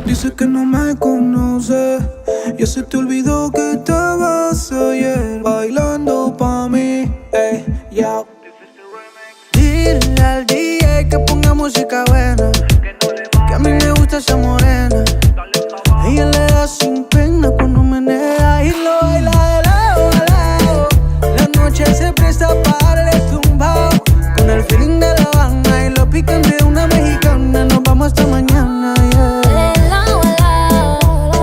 Dice que no me conoce, ya se te olvidó que estabas ayer bailando pa' mí. Yeah. Dile al DJ que ponga música buena, que a mí me gusta esa morena. Ella le da sin pena cuando menea y lo baila de lado a lado. La noche se presta para el tumbao, con el feeling de La Habana y lo pican de una mexicana. Nos vamos hasta mañana, yeah. De lado a lado,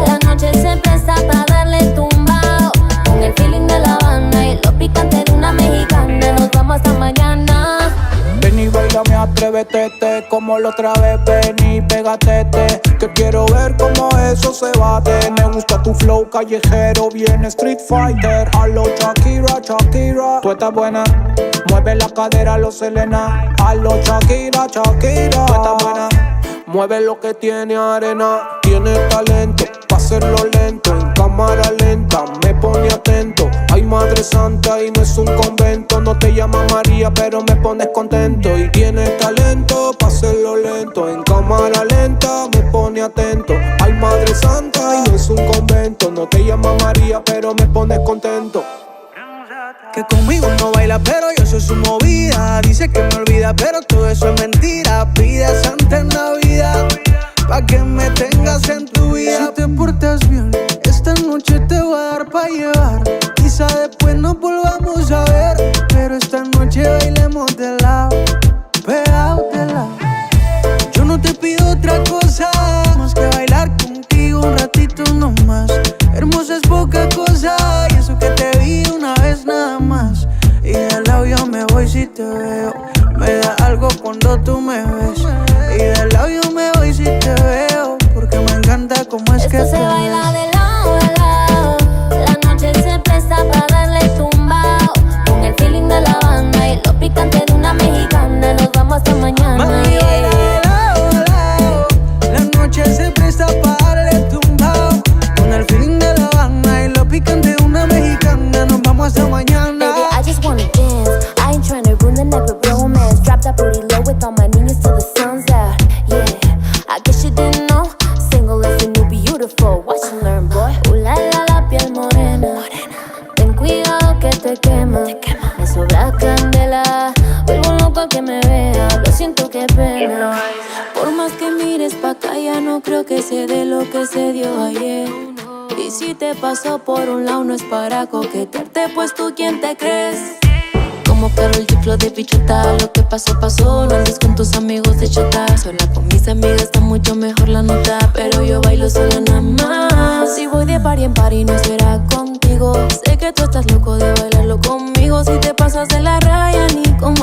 la noche se presta para darle tumbao, con el feeling de La Habana y lo picante de una mexicana. Nos vamos hasta mañana. Ven y bailame, atrévete, como la otra vez. Ven y pégate, que quiero ver cómo eso se bate. Me gusta tu flow callejero, bien Street Fighter. A lo Shakira, Shakira. Tú estás buena, mueve la cadera a lo Selena. A lo Shakira, Shakira. Tú estás buena, mueve lo que tiene arena. Tiene talento pa' hacerlo lento, en cámara lenta, me pone atento. Ay, Madre Santa, y no es un convento. No te llama María, pero me pones contento. Y tienes talento pa' hacerlo lento, en cámara lenta, me pone atento. Ay, Madre Santa, y no es un convento. No te llama María, pero me pones contento. Que conmigo no baila, pero yo soy su movida. Dice que me olvida, pero todo eso es mentira. Pide a Santa en Navidad pa' que me tengas en tu vida. Si te portas bien, esta noche te voy a dar pa' llevar. Quizá después nos volvamos a ver, pero esta noche bailemos de lado, pegados de lado. Yo no te pido otra cosa más que bailar contigo un ratito nomás. Hermosa es poca cosa, y eso que te vi una vez nada más. Y del lado yo me voy si te veo, me da algo cuando tú me ves. Y del lado yo me voy si te veo, porque me encanta como es que Esto se baila de lado a lado, la noche se presta para darle tumbao, con el feeling de La Habana y lo picante de una mexicana. Nos vamos hasta mañana. Mami, baila de lado a lado, la noche se presta para darle tumbao, con el feeling de La Habana y lo picante de una mexicana. Nos vamos hasta mañana. Baby, I just wanna dance, I ain't tryna ruin the night with romance. Drop that booty low with all my niñas till the sun's out. Yeah, I guess you didn't know, single is the new beautiful. Watch and learn, boy. La piel morena, ten cuidado que te quema. Me sobra candela, vuelvo loco al que me vea. Lo siento, qué pena. Por más que mires pa' acá, ya no creo que se dé lo que se dio ayer. Y si te pasó por un lado, no es para coquetearte, pues tú quién te crees. Como Karol G, flow de bichota, lo que pasó, pasó. No andes con tus amigos de chota. Sola con mis amigas está mucho mejor la nota, pero yo bailo sola nada más. Si voy de party en party no será contigo. Sé que tú estás loco de bailarlo conmigo. Si te pasas de la raya ni conmigo.